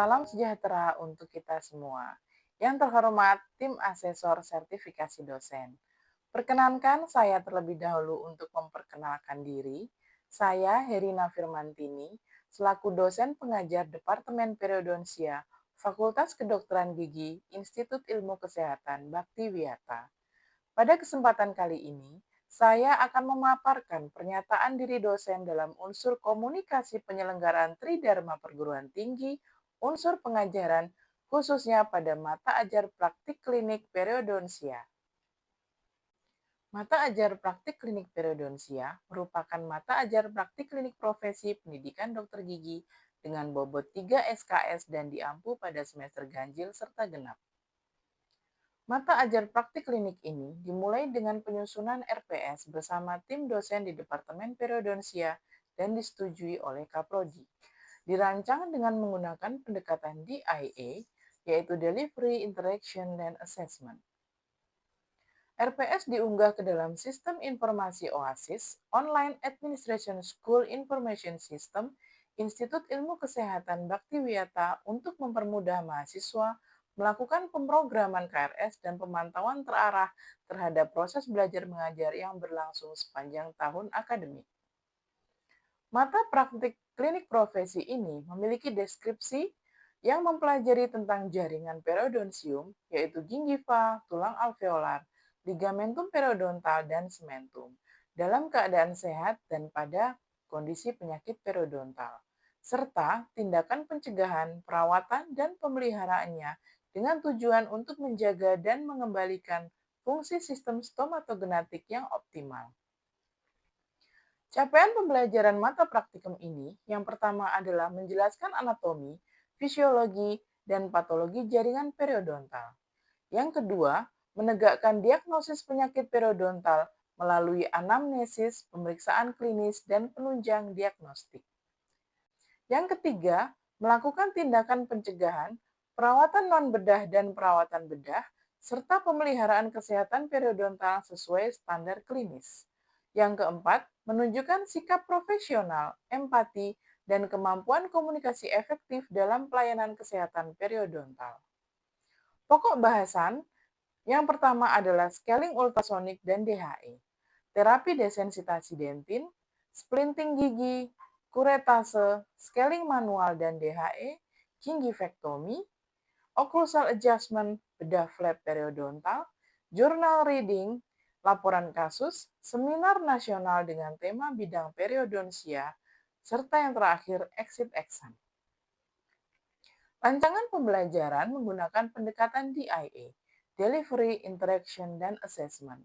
Salam sejahtera untuk kita semua. Yang terhormat tim asesor sertifikasi dosen. Perkenankan saya terlebih dahulu untuk memperkenalkan diri. Saya Herina Firmantini, selaku dosen pengajar Departemen Periodonsia, Fakultas Kedokteran Gigi, Institut Ilmu Kesehatan Bakti Wiyata. Pada kesempatan kali ini, saya akan memaparkan pernyataan diri dosen dalam unsur komunikasi penyelenggaraan Tridharma Perguruan Tinggi, unsur pengajaran, khususnya pada mata ajar praktik klinik periodonsia. Mata ajar praktik klinik periodonsia merupakan mata ajar praktik klinik profesi pendidikan dokter gigi dengan bobot 3 SKS dan diampu pada semester ganjil serta genap. Mata ajar praktik klinik ini dimulai dengan penyusunan RPS bersama tim dosen di Departemen Periodonsia dan disetujui oleh Kaprodi. Dirancang dengan menggunakan pendekatan DIA, yaitu Delivery, Interaction, dan Assessment. RPS diunggah ke dalam Sistem Informasi OASIS, Online Administration School Information System, Institut Ilmu Kesehatan Bakti Wiyata untuk mempermudah mahasiswa melakukan pemrograman KRS dan pemantauan terarah terhadap proses belajar mengajar yang berlangsung sepanjang tahun akademik. Mata praktik klinik profesi ini memiliki deskripsi yang mempelajari tentang jaringan periodonsium, yaitu gingiva, tulang alveolar, ligamentum periodontal, dan sementum, dalam keadaan sehat dan pada kondisi penyakit periodontal, serta tindakan pencegahan, perawatan, dan pemeliharaannya dengan tujuan untuk menjaga dan mengembalikan fungsi sistem stomatogenetik yang optimal. Capaian pembelajaran mata praktikum ini yang pertama adalah menjelaskan anatomi, fisiologi, dan patologi jaringan periodontal. Yang kedua, menegakkan diagnosis penyakit periodontal melalui anamnesis, pemeriksaan klinis, dan penunjang diagnostik. Yang ketiga, melakukan tindakan pencegahan, perawatan non-bedah dan perawatan bedah, serta pemeliharaan kesehatan periodontal sesuai standar klinis. Yang keempat, menunjukkan sikap profesional, empati, dan kemampuan komunikasi efektif dalam pelayanan kesehatan periodontal. Pokok bahasan yang pertama adalah scaling ultrasonik dan DHE, terapi desensitasi dentin, splinting gigi, kuretase, scaling manual dan DHE, gingivektomi, occlusal adjustment, bedah flap periodontal, journal reading, laporan kasus, seminar nasional dengan tema bidang periodonsia, serta yang terakhir exit exam. Rancangan pembelajaran menggunakan pendekatan DIA, Delivery, Interaction, dan Assessment.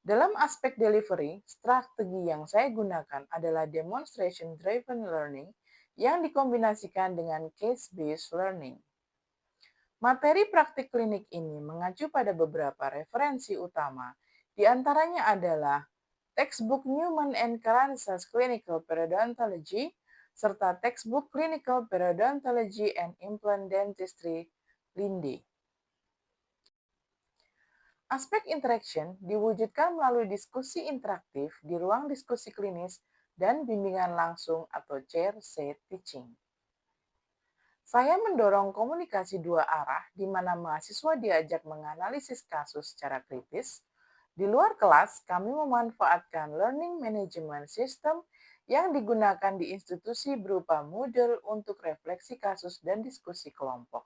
Dalam aspek delivery, strategi yang saya gunakan adalah Demonstration Driven Learning yang dikombinasikan dengan Case-Based Learning. Materi praktik klinik ini mengacu pada beberapa referensi utama, di antaranya adalah textbook Newman and Carranza's Clinical Periodontology, serta textbook Clinical Periodontology and Implant Dentistry, Linde. Aspek interaction diwujudkan melalui diskusi interaktif di ruang diskusi klinis dan bimbingan langsung atau chair-side teaching. Saya mendorong komunikasi dua arah di mana mahasiswa diajak menganalisis kasus secara kritis. Di luar kelas, kami memanfaatkan learning management system yang digunakan di institusi berupa Moodle untuk refleksi kasus dan diskusi kelompok.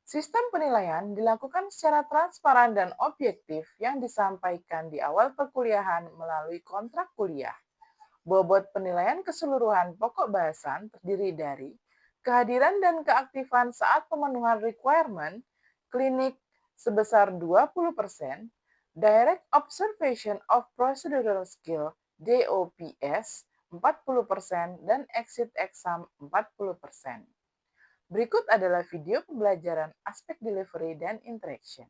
Sistem penilaian dilakukan secara transparan dan objektif yang disampaikan di awal perkuliahan melalui kontrak kuliah. Bobot penilaian keseluruhan pokok bahasan terdiri dari kehadiran dan keaktifan saat pemenuhan requirement klinik sebesar 20%, direct observation of procedural skill DOPS 40%, dan exit exam 40%. Berikut adalah video pembelajaran aspek delivery dan interaction.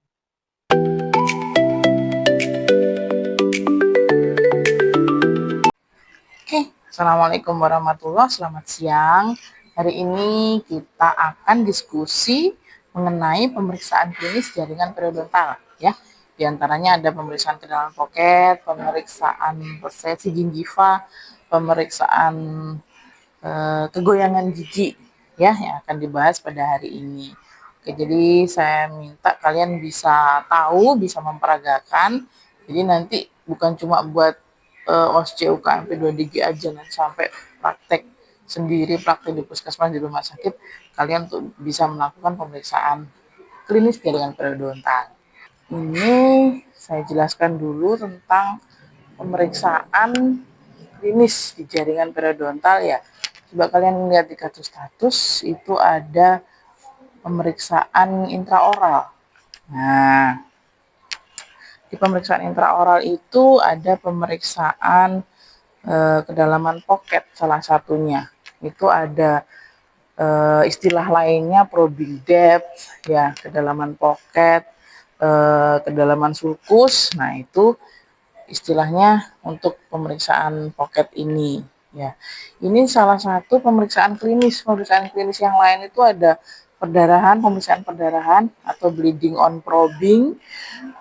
Assalamualaikum warahmatullahi wabarakatuh. Selamat siang. Hari ini kita akan diskusi mengenai pemeriksaan klinis jaringan periodontal, ya. Di antaranya ada pemeriksaan kenalan poket, pemeriksaan resesi gingiva, pemeriksaan kegoyangan gigi, ya yang akan dibahas pada hari ini. Oke, jadi saya minta kalian bisa tahu, bisa memperagakan. Jadi nanti bukan cuma buat OSCE UKMP 2DG aja, nanti sampai praktek sendiri, praktek di puskesmas, di rumah sakit, kalian tuh bisa melakukan pemeriksaan klinis jaringan periodontal. Ini saya jelaskan dulu tentang pemeriksaan klinis di jaringan periodontal ya. Coba kalian lihat di kartu status itu ada pemeriksaan intraoral. Nah, di pemeriksaan intraoral itu ada pemeriksaan kedalaman pocket salah satunya. Itu ada istilah lainnya probing depth, ya kedalaman pocket, kedalaman sulcus. Nah itu istilahnya untuk pemeriksaan pocket ini. Ya, ini salah satu pemeriksaan klinis. Pemeriksaan klinis yang lain itu ada perdarahan, pemeriksaan perdarahan atau bleeding on probing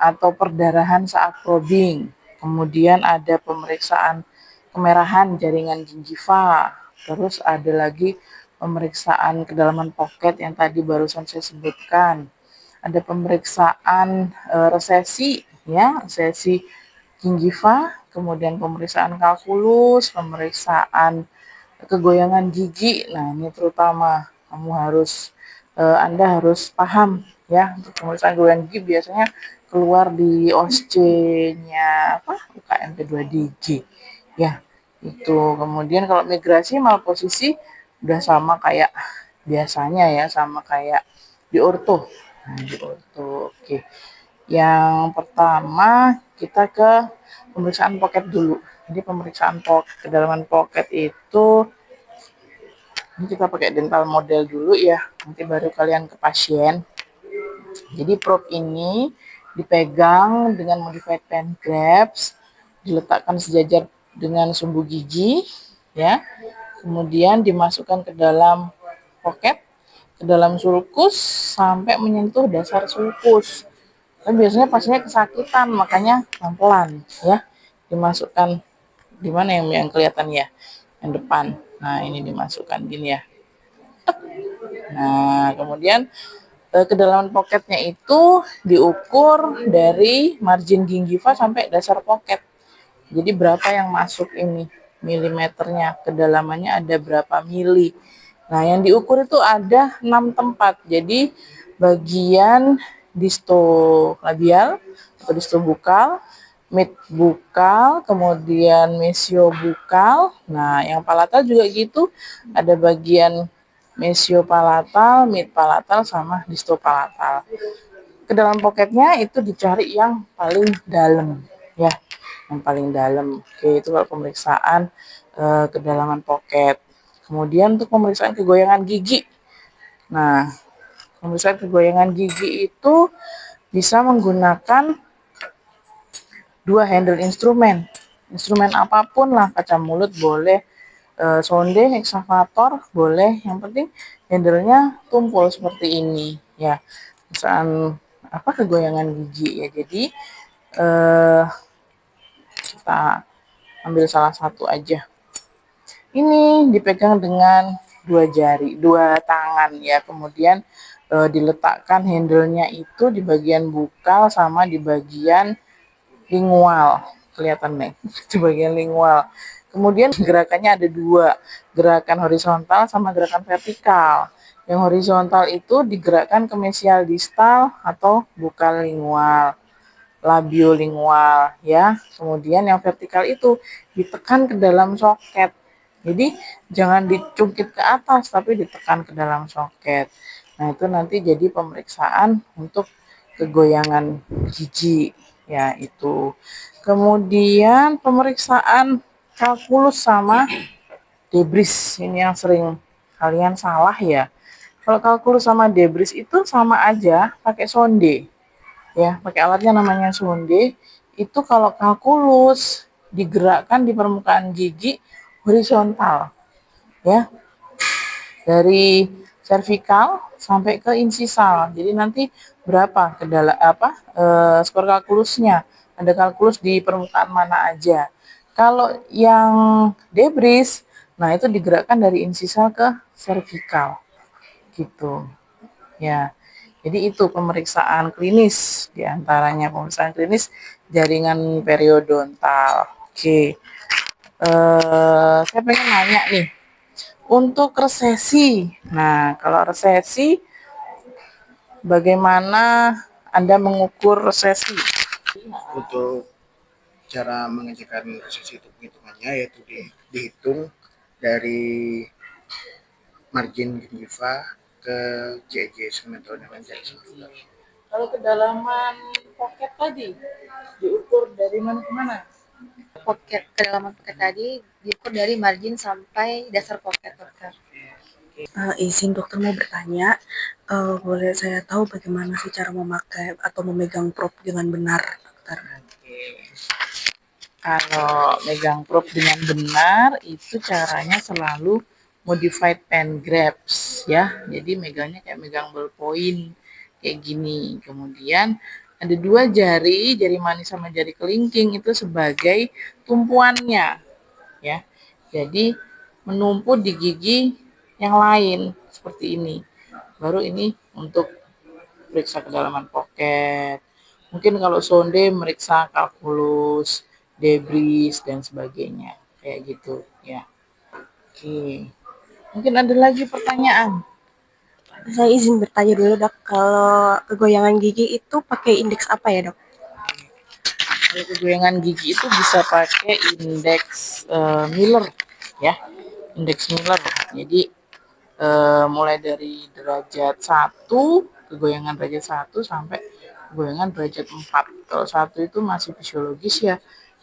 atau perdarahan saat probing. Kemudian ada pemeriksaan kemerahan jaringan gingiva. Terus ada lagi pemeriksaan kedalaman pocket yang tadi barusan saya sebutkan. Ada pemeriksaan resesi, ya, resesi gingiva, kemudian pemeriksaan kalkulus, pemeriksaan kegoyangan gigi. Nah, ini terutama Anda harus paham ya, untuk pemeriksaan kegoyangan gigi biasanya keluar di OSCE-nya UKMP 2DG. Ya, itu. Kemudian kalau migrasi malposisi udah sama kayak biasanya ya, sama kayak di orto. Nah, di orto. Oke. Yang pertama kita ke pemeriksaan pocket dulu. Jadi pemeriksaan kedalaman pocket itu ini kita pakai dental model dulu ya. Nanti baru kalian ke pasien. Jadi probe ini dipegang dengan modified pen grabs, diletakkan sejajar dengan sumbu gigi ya. Kemudian dimasukkan ke dalam pocket, ke dalam sulcus sampai menyentuh dasar sulcus. Tapi biasanya pasiennya kesakitan, makanya pelan-pelan ya. Dimasukkan di mana yang kelihatan ya? Yang depan. Nah, ini dimasukkan gini ya. Nah, kemudian kedalaman pocketnya itu diukur dari margin gingiva sampai dasar pocket. Jadi berapa yang masuk ini milimeternya, kedalamannya ada berapa mili. Nah, yang diukur itu ada 6 tempat. Jadi bagian distolabial atau distobukal, mid bukal, kemudian mesiobukal. Nah, yang palatal juga gitu, ada bagian mesiopalatal, mid palatal sama distopalatal. Kedalaman pocketnya itu dicari yang paling dalam ya, yang paling dalam. Oke, itu kalau pemeriksaan kedalaman pocket. Kemudian untuk pemeriksaan kegoyangan gigi. Nah, pemeriksaan kegoyangan gigi itu bisa menggunakan dua handle instrumen. Instrumen apapun lah, kaca mulut boleh, sonde, eksavator boleh. Yang penting handle-nya tumpul seperti ini ya. Misalkan kegoyangan gigi ya. Jadi kita ambil salah satu aja. Ini dipegang dengan dua jari, dua tangan ya. Kemudian diletakkan handle-nya itu di bagian bukal sama di bagian lingual. Kelihatan nih, di bagian lingual. Kemudian gerakannya ada dua, gerakan horizontal sama gerakan vertikal. Yang horizontal itu digerakkan ke mesial distal atau bukal lingual, labiolingual ya. Kemudian yang vertikal itu ditekan ke dalam soket. Jadi jangan dicungkit ke atas tapi ditekan ke dalam soket. Nah, itu nanti jadi pemeriksaan untuk kegoyangan gigi ya itu. Kemudian pemeriksaan kalkulus sama debris, ini yang sering kalian salah ya. Kalau kalkulus sama debris itu sama aja pakai sonde. Ya, pakai alatnya namanya sonde. Itu kalau kalkulus digerakkan di permukaan gigi horizontal. Ya. Dari cervical sampai ke insisal. Jadi nanti berapa skor kalkulusnya? Ada kalkulus di permukaan mana aja. Kalau yang debris, nah itu digerakkan dari insisal ke cervical. gitu. Ya, jadi itu pemeriksaan klinis, diantaranya pemeriksaan klinis jaringan periodontal. Oke, saya pengen nanya nih, untuk resesi. Nah, kalau resesi, bagaimana Anda mengukur resesi? Untuk cara mengerjakan resesi itu penghitungannya yaitu dihitung dari margin gingiva ke JJ segmental dengan jari sebelah. Kalau kedalaman pocket tadi, diukur dari mana ke mana? Kedalaman pocket tadi diukur dari margin sampai dasar pocket, dokter. Izin dokter mau bertanya, boleh saya tahu bagaimana sih cara memakai atau memegang prop dengan benar, dokter? Kalau megang probe dengan benar, itu caranya selalu modified pen grabs ya. Jadi megangnya kayak megang ballpoint kayak gini. Kemudian ada dua jari, jari manis sama jari kelingking itu sebagai tumpuannya ya. Jadi menumpuk di gigi yang lain seperti ini. Baru ini untuk periksa kedalaman pocket. Mungkin kalau sonde meriksa kalkulus, debris dan sebagainya. Kayak gitu ya. Oke. Mungkin ada lagi pertanyaan. Saya izin bertanya dulu dok, kalau kegoyangan gigi itu pakai indeks apa ya dok? Kalau kegoyangan gigi itu bisa pakai indeks Miller ya. Indeks Miller. Jadi mulai dari derajat 1, kegoyangan derajat 1 sampai kegoyangan derajat 4. Kalau 1 itu masih fisiologis ya.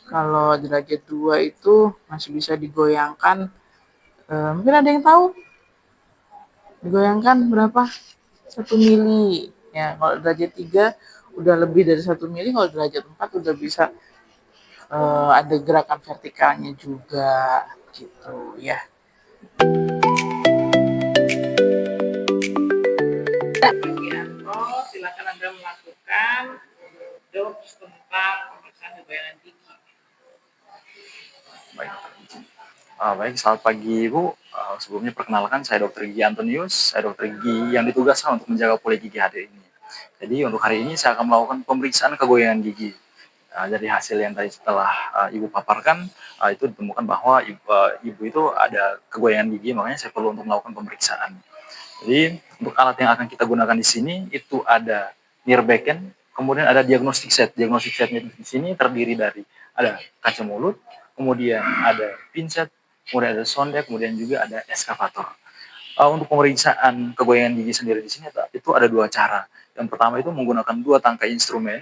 Kalau derajat 2 itu masih bisa digoyangkan, mungkin ada yang tahu? Digoyangkan berapa? 1 mili. Ya, kalau derajat 3 udah lebih dari 1 mili, kalau derajat 4 udah bisa ada gerakan vertikalnya juga gitu ya. Silakan Anda melakukan jokes tentang pemeriksaan kegoyangan gigi. Baik, baik, selamat pagi Ibu. Sebelumnya perkenalkan saya Dr. Gigi Antonius, saya Dr. Gigi yang ditugaskan untuk menjaga poli gigi hari ini. Jadi untuk hari ini saya akan melakukan pemeriksaan kegoyangan gigi. Dari hasil yang tadi setelah Ibu paparkan, itu ditemukan bahwa Ibu itu ada kegoyangan gigi, makanya saya perlu untuk melakukan pemeriksaan. Jadi untuk alat yang akan kita gunakan di sini itu ada Nirbecken, kemudian ada diagnostic set. Diagnostic setnya di sini terdiri dari ada kaca mulut, kemudian ada pinset, kemudian ada sonde, kemudian juga ada eskavator. Untuk pemeriksaan kegoyangan gigi sendiri di sini itu ada dua cara. Yang pertama itu menggunakan dua tangkai instrumen.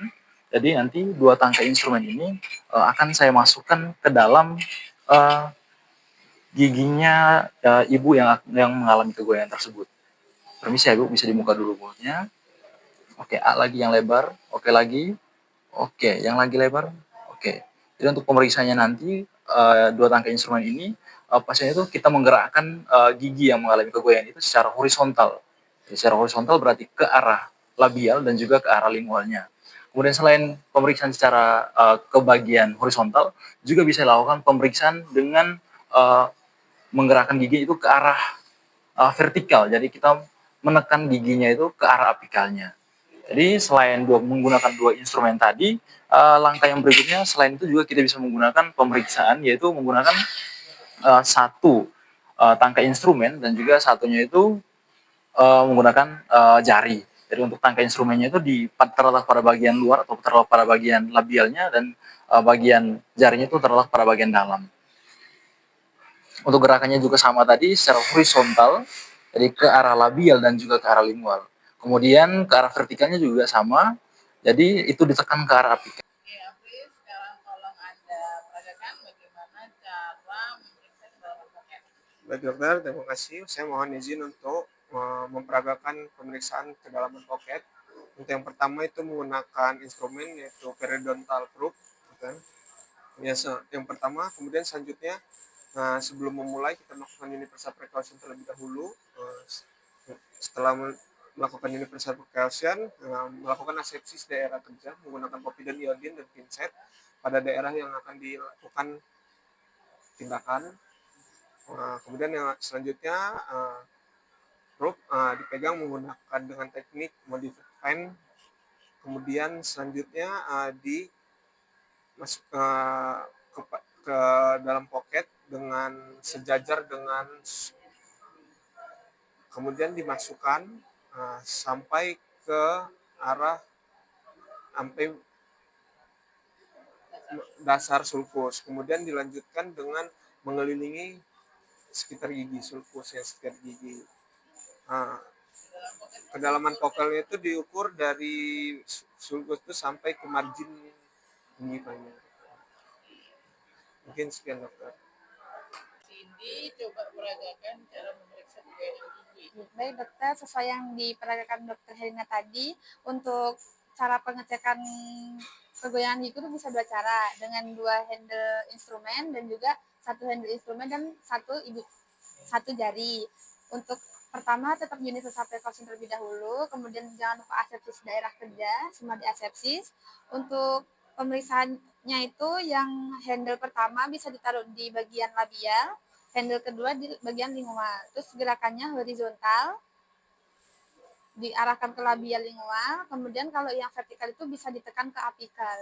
Jadi nanti dua tangkai instrumen ini akan saya masukkan ke dalam giginya ibu yang mengalami kegoyangan tersebut. Permisi ya Bu, bisa dibuka dulu mulutnya. Oke, A lagi yang lebar. Oke lagi. Oke, yang lagi lebar. Oke. Jadi untuk pemeriksaannya nanti dua tangkai instrumen ini pasien itu kita menggerakkan gigi yang mengalami kegoyangan itu secara horizontal. Jadi, secara horizontal berarti ke arah labial dan juga ke arah lingualnya. Kemudian selain pemeriksaan secara ke bagian horizontal, juga bisa dilakukan pemeriksaan dengan menggerakkan gigi itu ke arah vertikal. Jadi kita menekan giginya itu ke arah apikalnya. Jadi selain menggunakan dua instrumen tadi, langkah yang berikutnya selain itu juga kita bisa menggunakan pemeriksaan, yaitu menggunakan satu tangkai instrumen dan juga satunya itu menggunakan jari. Jadi untuk tangkai instrumennya itu terletak pada bagian luar atau terletak pada bagian labialnya, dan bagian jarinya itu terletak pada bagian dalam. Untuk gerakannya juga sama tadi secara horizontal, jadi ke arah labial dan juga ke arah lingual. Kemudian ke arah vertikalnya juga sama, jadi itu ditekan ke arah apikal. Oke, Apri, sekarang tolong Anda peragakan bagaimana cara memeriksa kedalaman pocket. Baik dokter, terima kasih. Saya mohon izin untuk memperagakan pemeriksaan kedalaman pocket. Untuk yang pertama itu menggunakan instrumen yaitu periodontal probe. Yang pertama, kemudian selanjutnya sebelum memulai kita melakukan universal precaution terlebih dahulu. Setelah melakukan universal precaution, melakukan asepsis daerah kerja menggunakan povidone iodine dan pinset pada daerah yang akan dilakukan tindakan. Kemudian yang selanjutnya probe dipegang menggunakan dengan teknik modified pen. Kemudian selanjutnya masuk ke dalam pocket dengan sejajar dengan, kemudian dimasukkan sampai ke arah sampai dasar sulcus. Kemudian dilanjutkan dengan mengelilingi sekitar gigi, sulcus ya, sekitar gigi. Kedalaman vokalnya itu diukur dari sulcus itu sampai ke margin ginggitannya. Mungkin sekian dokter. Cindy coba peragakan cara memeriksa kegoyangan gigi. Baik dokter, sesuai yang diperagakan dokter Herina tadi, untuk cara pengecekan kegoyangan gigi itu bisa 2 cara, dengan 2 handle instrumen dan juga 1 handle instrumen dan 1 jari. Untuk pertama tetap unit sesar precaution terlebih dahulu, kemudian jangan lupa asepsis daerah kerja, semua diasepsis. Untuk pemeriksaannya itu yang handle pertama bisa ditaruh di bagian labial, handle kedua di bagian lingual. Terus gerakannya horizontal, diarahkan ke labial lingual, kemudian kalau yang vertikal itu bisa ditekan ke apikal.